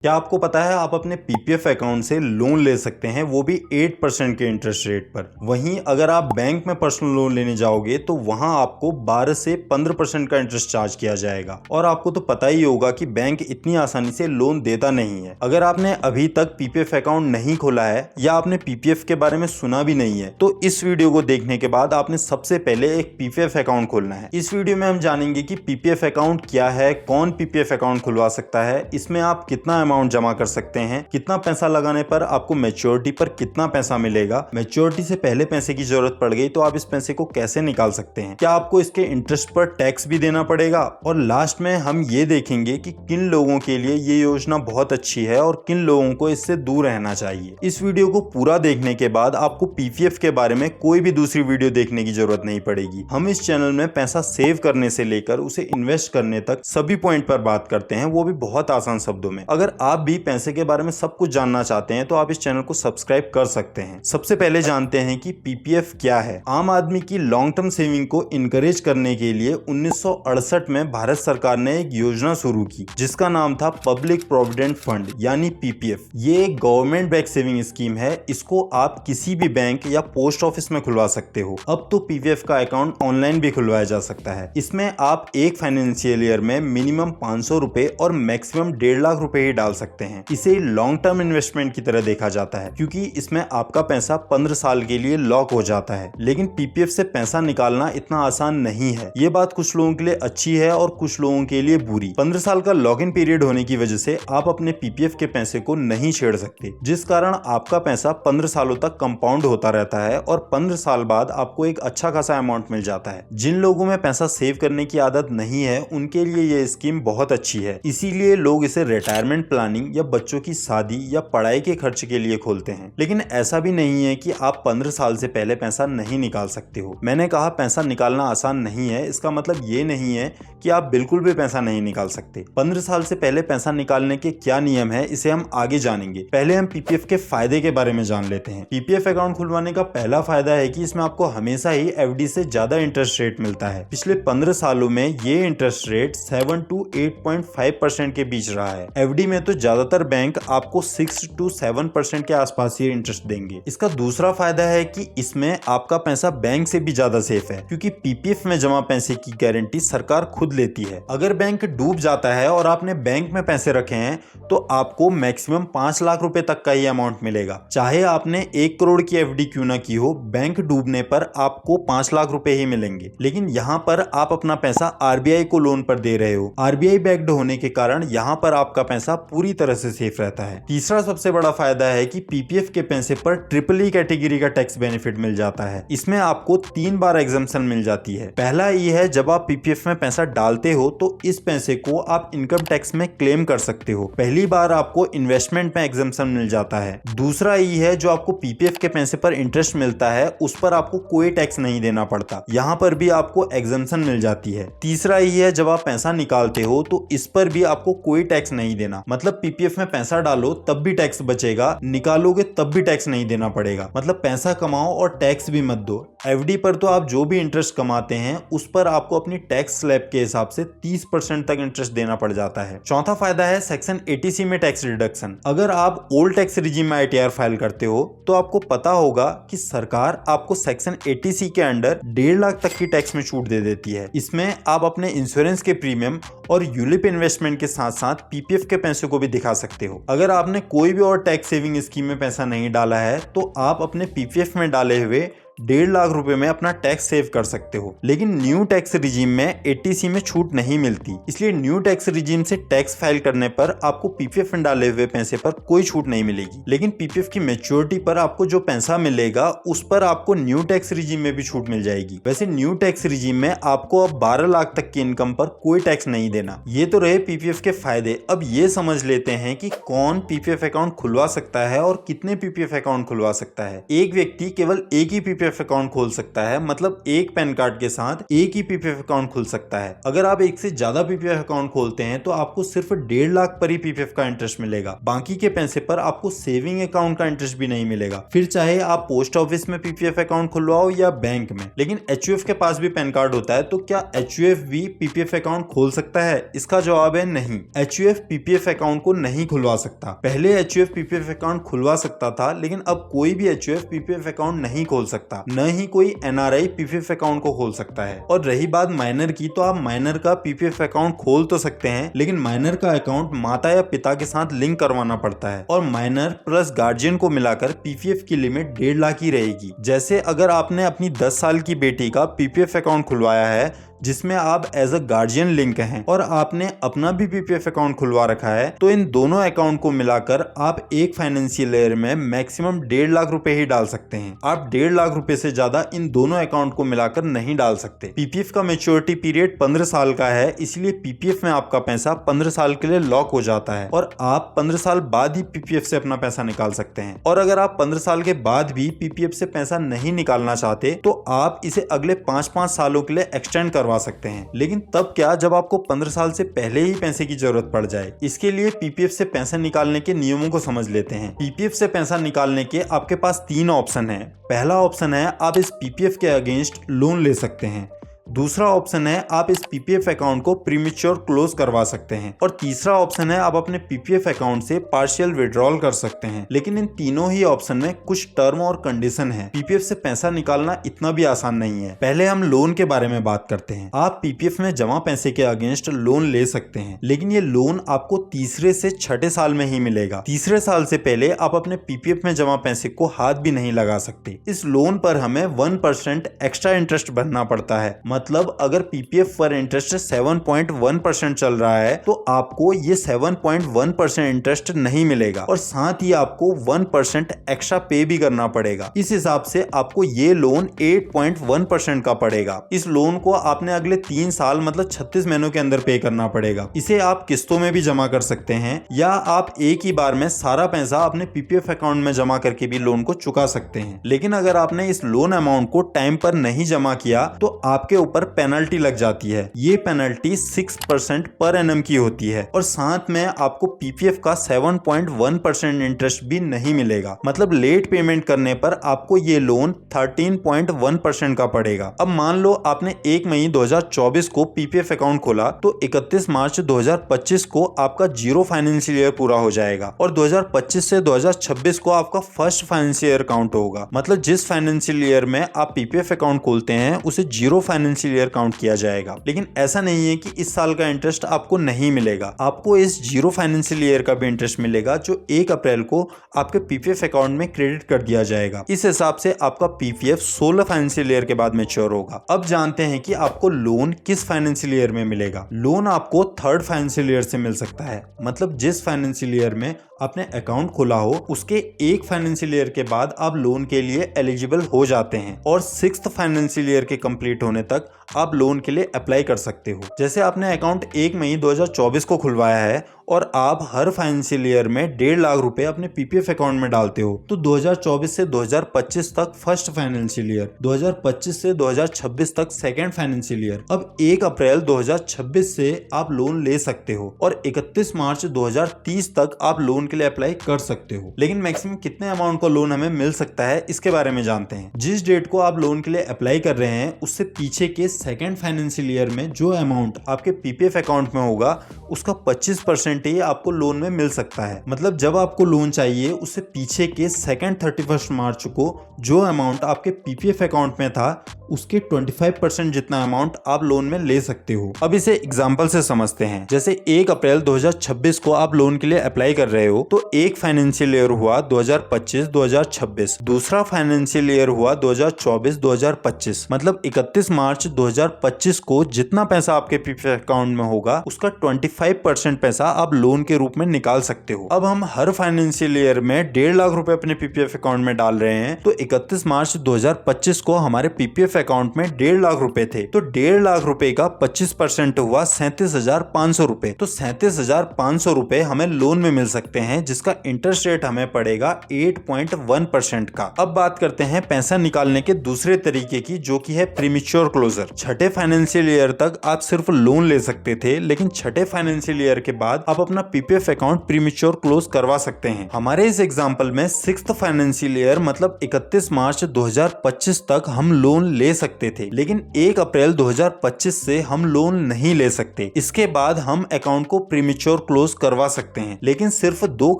क्या आपको पता है आप अपने पीपीएफ अकाउंट से लोन ले सकते हैं, वो भी 8% के इंटरेस्ट रेट पर। वहीं अगर आप बैंक में पर्सनल लोन लेने जाओगे तो वहां आपको 12 से 15% का इंटरेस्ट चार्ज किया जाएगा। और आपको तो पता ही होगा कि बैंक इतनी आसानी से लोन देता नहीं है। अगर आपने अभी तक पीपीएफ अकाउंट नहीं खोला है या आपने पीपीएफ के बारे में सुना भी नहीं है तो इस वीडियो को देखने के बाद आपने सबसे पहले एक पीपीएफ अकाउंट खोलना है। इस वीडियो में हम जानेंगे कि पीपीएफ अकाउंट क्या है, कौन पीपीएफ अकाउंट खुलवा सकता है, इसमें आप कितना अमाउंट जमा कर सकते हैं, कितना पैसा लगाने पर आपको मैच्योरिटी पर कितना पैसा मिलेगा, मैच्योरिटी से पहले पैसे की जरूरत पड़ गई तो आप इस पैसे को कैसे निकाल सकते हैं, क्या आपको इसके इंटरेस्ट पर टैक्स भी देना पड़ेगा, और लास्ट में हम ये देखेंगे कि किन लोगों के लिए ये योजना बहुत अच्छी है और किन लोगों को इससे दूर रहना चाहिए। इस वीडियो को पूरा देखने के बाद आपको पीपीएफ के बारे में कोई भी दूसरी वीडियो देखने की जरूरत नहीं पड़ेगी। हम इस चैनल में पैसा सेव करने से लेकर उसे इन्वेस्ट करने तक सभी पॉइंट पर बात करते हैं, वो भी बहुत आसान शब्दों में। अगर आप भी पैसे के बारे में सब कुछ जानना चाहते हैं तो आप इस चैनल को सब्सक्राइब कर सकते हैं। सबसे पहले जानते हैं कि पीपीएफ क्या है। आम आदमी की लॉन्ग टर्म सेविंग को इनकरेज करने के लिए 1968 में भारत सरकार ने एक योजना शुरू की जिसका नाम था पब्लिक प्रोविडेंट फंड यानी पीपीएफ। ये एक गवर्नमेंट बैक सेविंग स्कीम है। इसको आप किसी भी बैंक या पोस्ट ऑफिस में खुलवा सकते हो। अब तो पीपीएफ का अकाउंट ऑनलाइन भी खुलवाया जा सकता है। इसमें आप एक फाइनेंशियल ईयर में मिनिमम 500 रुपए और मैक्सिमम 1.5 लाख रुपए ही डाल सकते हैं। इसे लॉन्ग टर्म इन्वेस्टमेंट की तरह देखा जाता है क्योंकि इसमें आपका पैसा 15 साल के लिए लॉक हो जाता है। लेकिन पीपीएफ से पैसा निकालना इतना आसान नहीं है। ये बात कुछ लोगों के लिए अच्छी है और कुछ लोगों के लिए बुरी। 15 साल का लॉक इन पीरियड होने की वजह से आप अपने पीपीएफ के पैसे को नहीं छेड़ सकते, जिस कारण आपका पैसा 15 सालों तक कंपाउंड होता रहता है और 15 साल बाद आपको एक अच्छा खासा अमाउंट मिल जाता है। जिन लोगों में पैसा सेव करने की आदत नहीं है उनके लिए ये स्कीम बहुत अच्छी है। इसीलिए लोग इसे रिटायरमेंट प्लानिंग या बच्चों की शादी या पढ़ाई के खर्च के लिए खोलते हैं। लेकिन ऐसा भी नहीं है कि आप 15 साल से पहले पैसा नहीं निकाल सकते हो। मैंने कहा पैसा निकालना आसान नहीं है, इसका मतलब ये नहीं है कि आप बिल्कुल भी पैसा नहीं निकाल सकते। 15 साल से पहले पैसा निकालने के क्या नियम है इसे हम आगे जानेंगे। पहले हम पीपीएफ के फायदे के बारे में जान लेते हैं। पीपीएफ अकाउंट खुलवाने का पहला फायदा है कि इसमें आपको हमेशा ही एफडी से ज्यादा इंटरेस्ट रेट मिलता है। पिछले 15 सालों में ये इंटरेस्ट रेट 7 to 8.5% के बीच रहा है। एफडी में तो ज्यादातर बैंक आपको 6 to 7% के आसपास ही इंटरेस्ट देंगे। इसका दूसरा फायदा है कि इसमें आपका पैसा बैंक से भी ज्यादा सेफ है क्योंकि पीपीएफ में जमा पैसे की गारंटी सरकार खुद लेती है। अगर बैंक डूब जाता है और आपने बैंक में पैसे रखे हैं तो आपको मैक्सिमम 5 लाख रुपए तक का ही अमाउंट मिलेगा। चाहे आपने 1 करोड़ की एफडी क्यों ना की हो, बैंक डूबने पर आपको 5 लाख रुपए ही मिलेंगे। लेकिन यहाँ पर आप अपना पैसा आरबीआई को लोन पर दे रहे हो। आरबीआई बैक्ड होने के कारण यहाँ पर आपका पैसा पूरी तरह से सेफ रहता है। तीसरा सबसे बड़ा फायदा है कि पीपीएफ के पैसे पर ट्रिपल ई कैटेगरी का टैक्स बेनिफिट मिल जाता है। इसमें आपको 3 बार एग्जम्पशन मिल जाती है। पहला ये है जब आप पीपीएफ में पैसा डालते हो तो इस पैसे को आप इनकम टैक्स में क्लेम कर सकते हो। पहली बार आपको इन्वेस्टमेंट में एग्जम्पशन मिल जाता है। दूसरा ये है जो आपको पीपीएफ के पैसे पर इंटरेस्ट मिलता है उस पर आपको कोई टैक्स नहीं देना पड़ता, यहाँ पर भी आपको एग्जम्पशन मिल जाती है। तीसरा ये है जब आप पैसा निकालते हो तो इस पर भी आपको कोई टैक्स नहीं देना, मतलब पीपीएफ में पैसा डालो तब भी टैक्स बचेगा, निकालोगे तब भी टैक्स नहीं देना पड़ेगा। मतलब पैसा कमाओ और टैक्स भी मत दो। एफडी पर तो आप जो भी इंटरेस्ट कमाते हैं उस पर आपको अपनी टैक्स स्लैब के हिसाब से 30% तक इंटरेस्ट देना पड़ जाता है। चौथा फायदा है सेक्शन 80C में टैक्स रिडक्शन। अगर आप ओल्ड टैक्स रिजीम में आईटीआर फाइल करते हो तो आपको पता होगा कि सरकार आपको सेक्शन 80C के अंडर 1.5 लाख तक की टैक्स में छूट दे देती है। इसमें आप अपने इंश्योरेंस के प्रीमियम और यूलिप इन्वेस्टमेंट के साथ साथ पीपीएफ के पैसे को भी दिखा सकते हो। अगर आपने कोई भी और टैक्स सेविंग स्कीम में पैसा नहीं डाला है तो आप अपने पीपीएफ में डाले हुए 1.5 लाख रुपए में अपना टैक्स सेव कर सकते हो। लेकिन न्यू टैक्स रिजीम में 80C में छूट नहीं मिलती, इसलिए न्यू टैक्स रिजीम से टैक्स फाइल करने पर आपको पीपीएफ में डाले हुए पैसे पर कोई छूट नहीं मिलेगी। लेकिन पीपीएफ की मैच्योरिटी पर आपको जो पैसा मिलेगा उस पर आपको न्यू टैक्स रिजीम में भी छूट मिल जाएगी। वैसे न्यू टैक्स रिजीम में आपको अब 12 लाख तक की इनकम पर कोई टैक्स नहीं देना। ये तो रहे पीपीएफ के फायदे। अब ये समझ लेते हैं कि कौन पीपीएफ अकाउंट खुलवा सकता है और कितने पीपीएफ अकाउंट खुलवा सकता है। एक व्यक्ति केवल एक ही पीपीएफ पीपीएफ अकाउंट खोल सकता है, मतलब एक पैन कार्ड के साथ एक ही पीपीएफ अकाउंट खुल सकता है। अगर आप एक से ज्यादा पीपीएफ अकाउंट खोलते हैं तो आपको सिर्फ 1.5 लाख पर ही पीपीएफ का इंटरेस्ट मिलेगा, बाकी के पैसे पर आपको सेविंग अकाउंट का इंटरेस्ट भी नहीं मिलेगा। फिर चाहे आप पोस्ट ऑफिस में पीपीएफ अकाउंट खुलवाओ या बैंक में। लेकिन एचयूएफ के पास भी पैन कार्ड होता है, तो क्या एचयूएफ भी पीपीएफ अकाउंट खोल सकता है? इसका जवाब है नहीं। एचयूएफ पीपीएफ अकाउंट को नहीं खुलवा सकता। पहले एचयूएफ पीपीएफ अकाउंट खुलवा सकता था, लेकिन अब कोई भी एचयूएफ पीपीएफ अकाउंट नहीं खोल सकता, न ही कोई एनआरआई पीपीएफ अकाउंट को खोल सकता है। और रही बात माइनर की, तो आप माइनर का पीपीएफ अकाउंट खोल तो सकते हैं, लेकिन माइनर का अकाउंट माता या पिता के साथ लिंक करवाना पड़ता है और माइनर प्लस गार्जियन को मिलाकर पीपीएफ की लिमिट 1.5 लाख ही रहेगी। जैसे अगर आपने अपनी 10 साल की बेटी का पीपीएफ अकाउंट खुलवाया है जिसमें आप एज अ गार्जियन लिंक हैं और आपने अपना भी पीपीएफ अकाउंट खुलवा रखा है, तो इन दोनों अकाउंट को मिलाकर आप एक फाइनेंशियल ईयर में मैक्सिमम 1.5 लाख रुपए ही डाल सकते हैं। आप 1.5 लाख रुपए से ज्यादा इन दोनों अकाउंट को मिलाकर नहीं डाल सकते। पीपीएफ का मैच्योरिटी पीरियड 15 साल का है, इसलिए पीपीएफ में आपका पैसा 15 साल के लिए लॉक हो जाता है और आप 15 साल बाद ही पीपीएफ से अपना पैसा निकाल सकते हैं। और अगर आप 15 साल के बाद भी पीपीएफ से पैसा नहीं निकालना चाहते तो आप इसे अगले 5-5 सालों के लिए एक्सटेंड करवा सकते हैं। लेकिन तब क्या, जब आपको 15 साल से पहले ही पैसे की जरूरत पड़ जाए। इसके लिए पीपीएफ से पैसा निकालने के नियमों को समझ लेते हैं। पीपीएफ से पैसा निकालने के आपके पास 3 ऑप्शन है। पहला ऑप्शन है आप इस पीपीएफ के अगेंस्ट लोन ले सकते हैं। दूसरा ऑप्शन है आप इस पीपीएफ अकाउंट को प्रीमेच्योर क्लोज करवा सकते हैं और तीसरा ऑप्शन है आप अपने पीपीएफ अकाउंट से पार्शियल विड्रॉल कर सकते हैं। लेकिन इन तीनों ही ऑप्शन में कुछ टर्म और कंडीशन है। पीपीएफ से पैसा निकालना इतना भी आसान नहीं है। पहले हम लोन के बारे में बात करते हैं। आप पीपीएफ में जमा पैसे के अगेंस्ट लोन ले सकते हैं, लेकिन ये लोन आपको तीसरे से छठे साल में ही मिलेगा। तीसरे साल से पहले आप अपने पीपीएफ में जमा पैसे को हाथ भी नहीं लगा सकते। इस लोन पर हमें 1% एक्स्ट्रा इंटरेस्ट भरना पड़ता है। मतलब अगर पीपीएफ पर इंटरेस्ट 7.1% चल रहा है तो आपको ये 7.1% इंटरेस्ट नहीं मिलेगा और साथ ही आपको 1% एक्स्ट्रा पे भी करना पड़ेगा। इस हिसाब से आपको ये लोन 8.1% का पड़ेगा। इस लोन को आपने अगले 3 साल मतलब 36 महीनों के अंदर पे करना पड़ेगा। इसे आप किस्तों में भी जमा कर सकते हैं या आप एक ही बार में सारा पैसा अपने पीपीएफ अकाउंट में जमा करके भी लोन को चुका सकते हैं। लेकिन अगर आपने इस लोन अमाउंट को टाइम पर नहीं जमा किया तो आपके ऊपर पेनल्टी लग जाती है। ये पेनल्टी 6% पर एनम की होती है और साथ में आपको पीपीएफ का 7.1% इंटरेस्ट भी नहीं मिलेगा। मतलब लेट पेमेंट करने पर आपको ये लोन 13.1% का पड़ेगा। अब मान लो आपने 1 मई 2024 को पीपीएफ अकाउंट खोला तो 31 मार्च 2025 को आपका 0 फाइनेंशियल ईयर पूरा हो जाएगा और 2025 से 2026 को आपका फर्स्ट फाइनेंशियल ईयर काउंट होगा। मतलब जिस फाइनेंशियल ईयर में आप पीपीएफ अकाउंट खोलते हैं उसे 0 फाइनेंशियल ईयर काउंट किया जाएगा। लेकिन ऐसा नहीं है कि इस साल का इंटरेस्ट आपको नहीं मिलेगा। आपको इस 0 फाइनेंशियल ईयर का भी इंटरेस्ट मिलेगा जो 1 अप्रैल को आपके पीपीएफ अकाउंट में क्रेडिट कर दिया जाएगा। इस हिसाब से आपका पीपीएफ 16 फाइनेंशियल ईयर के बाद मैच्योर होगा। अब जानते हैं कि आपको लोन किस फाइनेंशियल ईयर में मिलेगा। लोन आपको 3rd फाइनेंशियल ईयर से मिल सकता है। मतलब जिस फाइनेंशियल ईयर में आपने अकाउंट खोला हो उसके 1 फाइनेंशियल ईयर के बाद आप लोन के लिए एलिजिबल हो जाते हैं और 6th फाइनेंशियल ईयर के कंप्लीट होने तक आप लोन के लिए अप्लाई कर सकते हो। जैसे आपने अकाउंट 1 मई 2024 को खुलवाया है और आप हर फाइनेंशियल ईयर में 1.5 लाख रुपए अपने पीपीएफ अकाउंट में डालते हो तो 2024 से 2025 तक फर्स्ट फाइनेंशियल ईयर, 2025 से 2026 तक सेकेंड फाइनेंशियल ईयर। अब 1 अप्रैल 2026 से आप लोन ले सकते हो और 31 मार्च 2030 तक आप लोन के लिए अप्लाई कर सकते हो। लेकिन मैक्सिमम कितने अमाउंट का लोन हमें मिल सकता है इसके बारे में जानते हैं। जिस डेट को आप लोन के लिए अप्लाई कर रहे हैं उससे पीछे के सेकेंड फाइनेंशियल ईयर में जो अमाउंट आपके पीपीएफ अकाउंट में होगा उसका 25% ही आपको लोन में मिल सकता है। मतलब जब आपको लोन चाहिए उससे पीछे के सेकेंड 31 मार्च को जो अमाउंट आपके पीपीएफ अकाउंट में था उसके 25% जितना अमाउंट आप लोन में ले सकते हो। अब इसे एग्जांपल से समझते हैं। जैसे 1 अप्रैल 2026 को आप लोन के लिए अप्लाई कर रहे हो तो एक फाइनेंशियल ईयर हुआ 2025-2026, दूसरा फाइनेंशियल ईयर हुआ 2024-2025। मतलब 31 मार्च 2025 को जितना पैसा आपके पीपीएफ अकाउंट में होगा उसका 25% पैसा आप लोन के रूप में निकाल सकते हो। अब हम हर फाइनेंशियल ईयर में 1.5 लाख रुपए अपने पीपीएफ अकाउंट में डाल रहे हैं, तो 31 मार्च 2025 को हमारे पीपीएफ अकाउंट में 1.5 लाख रुपए थे, तो 1.5 लाख रुपए का 25% हुआ 37,500 रुपए। तो 37,500 रुपए हमें लोन में मिल सकते हैं, जिसका इंटरेस्ट रेट हमें पड़ेगा 8.1% का। अब बात करते हैं पैसा निकालने के दूसरे तरीके की, जो कि है प्रीमेच्योर क्लोजर। छठे फाइनेंशियल ईयर तक आप सिर्फ लोन ले सकते थे, लेकिन छठे फाइनेंशियल ईयर के बाद आप अपना पीपीएफ अकाउंट प्रीमेच्योर क्लोज करवा सकते हैं। हमारे इस एग्जांपल में 6th फाइनेंशियल ईयर मतलब 31 मार्च 2025 तक हम लोन ले सकते थे, लेकिन 1 अप्रैल 2025 से हम लोन नहीं ले सकते। इसके बाद हम अकाउंट को प्रीमेच्योर क्लोज करवा सकते हैं, लेकिन सिर्फ 2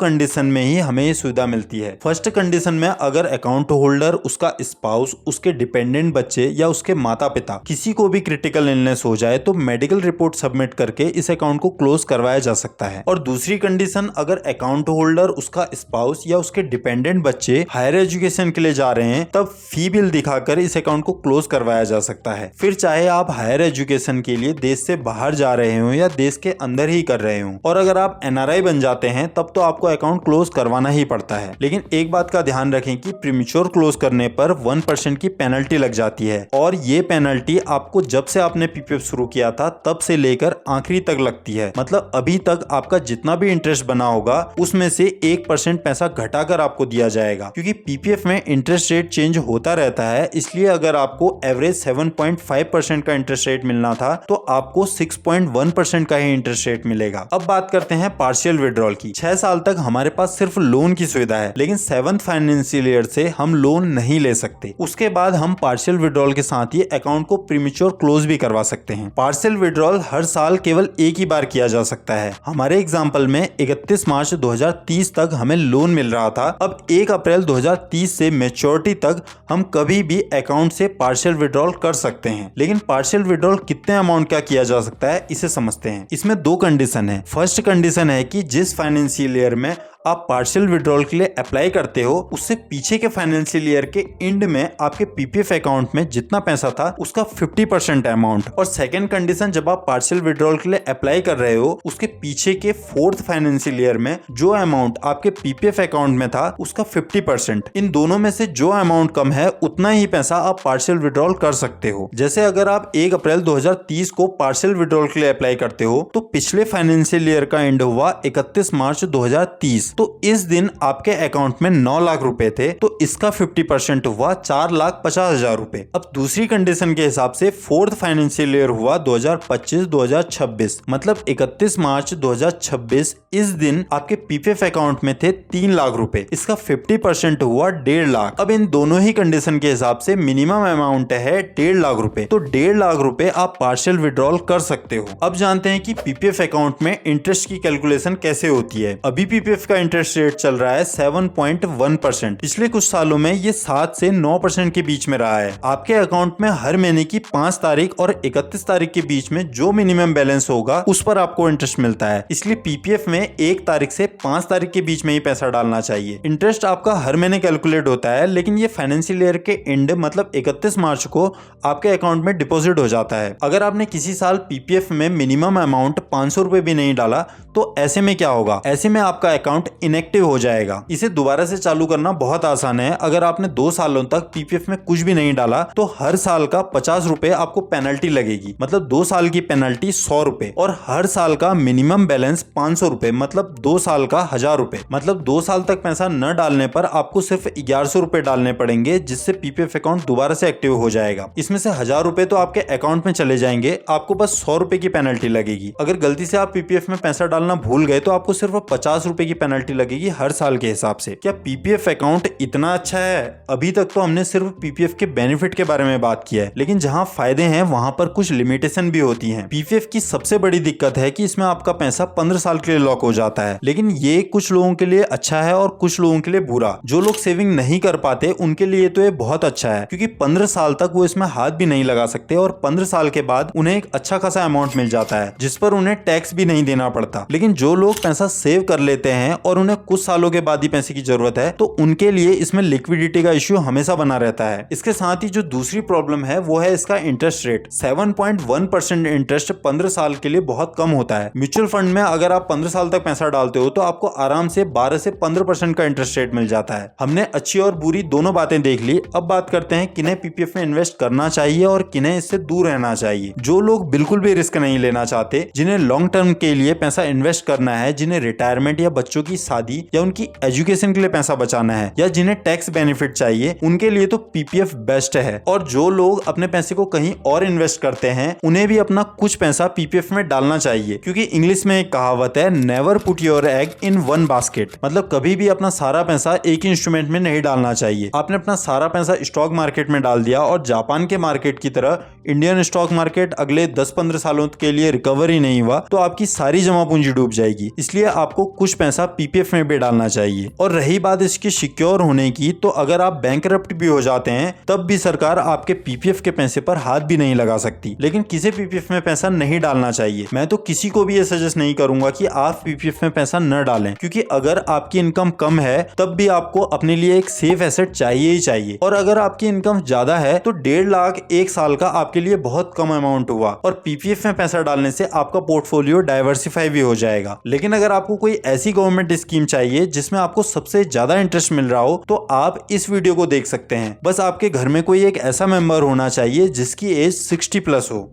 कंडीशन में ही हमें ये सुविधा मिलती है। फर्स्ट कंडीशन में अगर अकाउंट होल्डर, उसका स्पाउस, उसके डिपेंडेंट बच्चे या उसके माता पिता किसी को भी क्रिटिकल इलनेस हो जाए तो मेडिकल रिपोर्ट सबमिट करके इस अकाउंट को क्लोज करवाया जा सकता है। और दूसरी कंडीशन, अगर अकाउंट होल्डर, उसका स्पाउस या उसके डिपेंडेंट बच्चे हायर एजुकेशन के लिए जा रहे हैं, तब फी बिल दिखाकर इस अकाउंट को क्लोज करवाया जा सकता है। फिर चाहे आप हायर एजुकेशन के लिए देश से बाहर जा रहे हो या देश के अंदर ही कर रहे हो, और अगर आप एनआरआई बन जाते हैं तब तो आपको अकाउंट क्लोज करवाना ही पड़ता है। लेकिन एक बात का ध्यान रखें कि प्रीमेच्योर क्लोज करने पर 1% की पेनल्टी लग जाती है, और ये पेनल्टी आपको जब से आपने पीपीएफ शुरू किया था तब से लेकर आखिरी तक लगती है। मतलब अभी तक आपका जितना भी इंटरेस्ट बना होगा उसमें से 1% पैसा घटाकर आपको दिया जाएगा, क्योंकि पीपीएफ में इंटरेस्ट रेट चेंज होता रहता है। इसलिए अगर आपको एवरेज 7.5% का इंटरेस्ट रेट मिलना था तो आपको 6.1% का ही इंटरेस्ट रेट मिलेगा। अब बात करते हैं पार्शियल विड्रॉल की। 6 साल तक हमारे पास सिर्फ लोन की सुविधा है, लेकिन 7th फाइनेंशियल ईयर से हम लोन नहीं ले सकते। उसके बाद हम पार्शियल विड्रॉल के साथ ही अकाउंट को प्रीमेच्योर क्लोज भी करवा सकते हैं। पार्शियल विड्रॉल हर साल केवल एक ही बार किया जा सकता है। हमारे एग्जाम्पल में 31 मार्च 2030 तक हमें लोन मिल रहा था। अब 1 अप्रैल 2030 से मैच्योरिटी तक हम कभी भी अकाउंट से पार्शियल विड्रॉल कर सकते हैं। लेकिन पार्शियल विड्रॉल कितने अमाउंट का किया जा सकता है, इसे समझते हैं। इसमें 2 कंडीशन है। फर्स्ट कंडीशन है कि जिस फाइनेंशियल ईयर में आप पार्शियल विड्रॉल के लिए अप्लाई करते हो, उससे पीछे के फाइनेंशियल ईयर के एंड में आपके पीपीएफ अकाउंट में जितना पैसा था उसका 50% अमाउंट। और सेकंड कंडीशन, जब आप पार्शियल विड्रॉल के लिए अप्लाई कर रहे हो उसके पीछे के 4th फाइनेंशियल ईयर में जो अमाउंट आपके पीपीएफ अकाउंट में था उसका 50%। इन दोनों में से जो अमाउंट कम है उतना ही पैसा आप पार्शियल विड्रॉल कर सकते हो। जैसे अगर आप 1 अप्रैल 2030 को पार्शियल विड्रॉल के लिए अप्लाई करते हो तो पिछले फाइनेंशियल ईयर का एंड हुआ 31 मार्च 2030, तो इस दिन आपके अकाउंट में 9 लाख रुपए थे, तो इसका 50% हुआ 4,50,000 रुपए। अब दूसरी कंडीशन के हिसाब से 4th फाइनेंशियल ईयर हुआ 2025-2026, मतलब 31 मार्च 2026। इस दिन आपके पीपीएफ अकाउंट में थे 3 लाख रुपए, इसका 50% हुआ 1.5 लाख। अब इन दोनों ही कंडीशन के हिसाब से मिनिमम अमाउंट है 1.5 लाख रुपए, तो 1.5 लाख रुपए आप पार्शियल विड्रॉल कर सकते हो। अब जानते हैं कि पीपीएफ अकाउंट में इंटरेस्ट की कैलकुलेशन कैसे होती है। अभी पीपीएफ का इंटरेस्ट रेट चल रहा है 7.1%। पिछले कुछ सालों में ये 7 से 9% के बीच में रहा है। आपके अकाउंट में हर महीने की 5 तारीख और 31 तारीख के बीच में जो मिनिमम बैलेंस होगा उस पर आपको इंटरेस्ट मिलता है। इसलिए पीपीएफ में 1 तारीख से 5 तारीख के बीच में ही पैसा डालना चाहिए। इंटरेस्ट आपका हर महीने कैलकुलेट होता है, लेकिन ये फाइनेंशियल ईयर के एंड मतलब 31 मार्च को आपके अकाउंट में डिपॉजिट हो जाता है। अगर आपने किसी साल पीपीएफ में मिनिमम अमाउंट 500 रुपए भी नहीं डाला तो ऐसे में क्या होगा, ऐसे में आपका अकाउंट इनएक्टिव हो जाएगा। इसे दोबारा से चालू करना बहुत आसान है। अगर आपने 2 सालों तक पीपीएफ में कुछ भी नहीं डाला तो हर साल का 50 रुपए आपको पेनल्टी लगेगी, मतलब 2 साल की पेनल्टी 100 रुपए, और हर साल का मिनिमम बैलेंस 500 रुपए, मतलब 2 साल का 1000 रुपए। मतलब 2 साल तक पैसा न डालने पर आपको सिर्फ 1100 रुपए डालने पड़ेंगे, जिससे पीपीएफ अकाउंट दोबारा से एक्टिव हो जाएगा। इसमें से 1000 रुपए तो आपके अकाउंट में चले जाएंगे, आपको बस 100 रुपए की पेनल्टी लगेगी। अगर गलती से आप पीपीएफ में पैसा डालना भूल गए तो आपको सिर्फ 50 रुपए की पेनल्टी लगेगी हर साल के हिसाब से। क्या पीपीएफ अकाउंट इतना अच्छा है? अभी तक तो हमने सिर्फ पीपीएफ के बेनिफिट के बारे में बात किया है, लेकिन जहां फायदे हैं वहां पर कुछ लिमिटेशन भी होती हैं। पीपीएफ की सबसे बड़ी दिक्कत है कि इसमें आपका पैसा 15 साल के लिए लॉक हो जाता है, लेकिन ये कुछ लोगों के लिए अच्छा है और कुछ लोगों के लिए बुरा। जो लोग सेविंग नहीं कर पाते उनके लिए तो ये बहुत अच्छा है, क्योंकि 15 साल तक वो इसमें हाथ भी नहीं लगा सकते और 15 साल के बाद उन्हें एक अच्छा खासा अमाउंट मिल जाता है जिस पर उन्हें टैक्स भी नहीं देना पड़ता। लेकिन जो लोग पैसा सेव कर लेते हैं और उन्हें कुछ सालों के बाद ही पैसे की जरूरत है, तो उनके लिए इसमें लिक्विडिटी का इश्यू हमेशा बना रहता है। इसके साथ ही जो दूसरी प्रॉब्लम है वो है इसका इंटरेस्ट रेट। 7.1% इंटरेस्ट 15 साल के लिए बहुत कम होता है। म्यूचुअल फंड में अगर आप 15 साल तक पैसा डालते हो तो आपको आराम से 12 से 15% का इंटरेस्ट रेट मिल जाता है। हमने अच्छी और बुरी दोनों बातें देख ली। अब बात करते हैं किन्हें पीपीएफ में इन्वेस्ट करना चाहिए और किन्हें इससे दूर रहना चाहिए। जो लोग बिल्कुल भी रिस्क नहीं लेना चाहते, जिन्हें लॉन्ग टर्म के लिए पैसा इन्वेस्ट करना है, जिन्हें रिटायरमेंट या बच्चों की शादी या उनकी एजुकेशन के लिए पैसा बचाना है, या जिन्हें टैक्स बेनिफिट चाहिए, उनके लिए तो पीपीएफ बेस्ट है। और जो लोग अपने पैसे को कहीं और इन्वेस्ट करते हैं, उन्हें भी अपना कुछ पैसा पीपीएफ में डालना चाहिए, क्योंकि इंग्लिश में एक कहावत है, never put your egg in one basket. मतलब कभी भी अपना सारा पैसा एक ही इंस्ट्रूमेंट में नहीं डालना चाहिए। आपने अपना सारा पैसा स्टॉक मार्केट में डाल दिया और जापान के मार्केट की तरह इंडियन स्टॉक मार्केट अगले 10-15 सालों के लिए रिकवर ही नहीं हुआ तो आपकी सारी जमा पूंजी डूब जाएगी। इसलिए आपको कुछ पैसा पीपीएफ में भी डालना चाहिए। और रही बात इसकी सिक्योर होने की, तो अगर आप बैंकरप्ट भी हो जाते हैं तब भी सरकार आपके पीपीएफ के पैसे पर हाथ भी नहीं लगा सकती। लेकिन किसी पीपीएफ में पैसा नहीं डालना चाहिए। मैं तो किसी को भी ये सजेस्ट नहीं करूंगा कि आप पीपीएफ में पैसा न डालें, क्योंकि अगर आपकी इनकम कम है तब भी आपको अपने लिए एक सेफ एसेट चाहिए ही चाहिए। और अगर आपकी इनकम ज्यादा है तो 1.5 लाख एक साल का आपके लिए बहुत कम अमाउंट हुआ, और पीपीएफ में पैसा डालने से आपका पोर्टफोलियो डाइवर्सिफाई भी हो जाएगा। लेकिन अगर आपको कोई ऐसी गवर्नमेंट स्कीम चाहिए जिसमें आपको सबसे ज्यादा इंटरेस्ट मिल रहा हो, तो आप इस वीडियो को देख सकते हैं। बस आपके घर में कोई एक ऐसा मेंबर होना चाहिए जिसकी एज 60+ हो।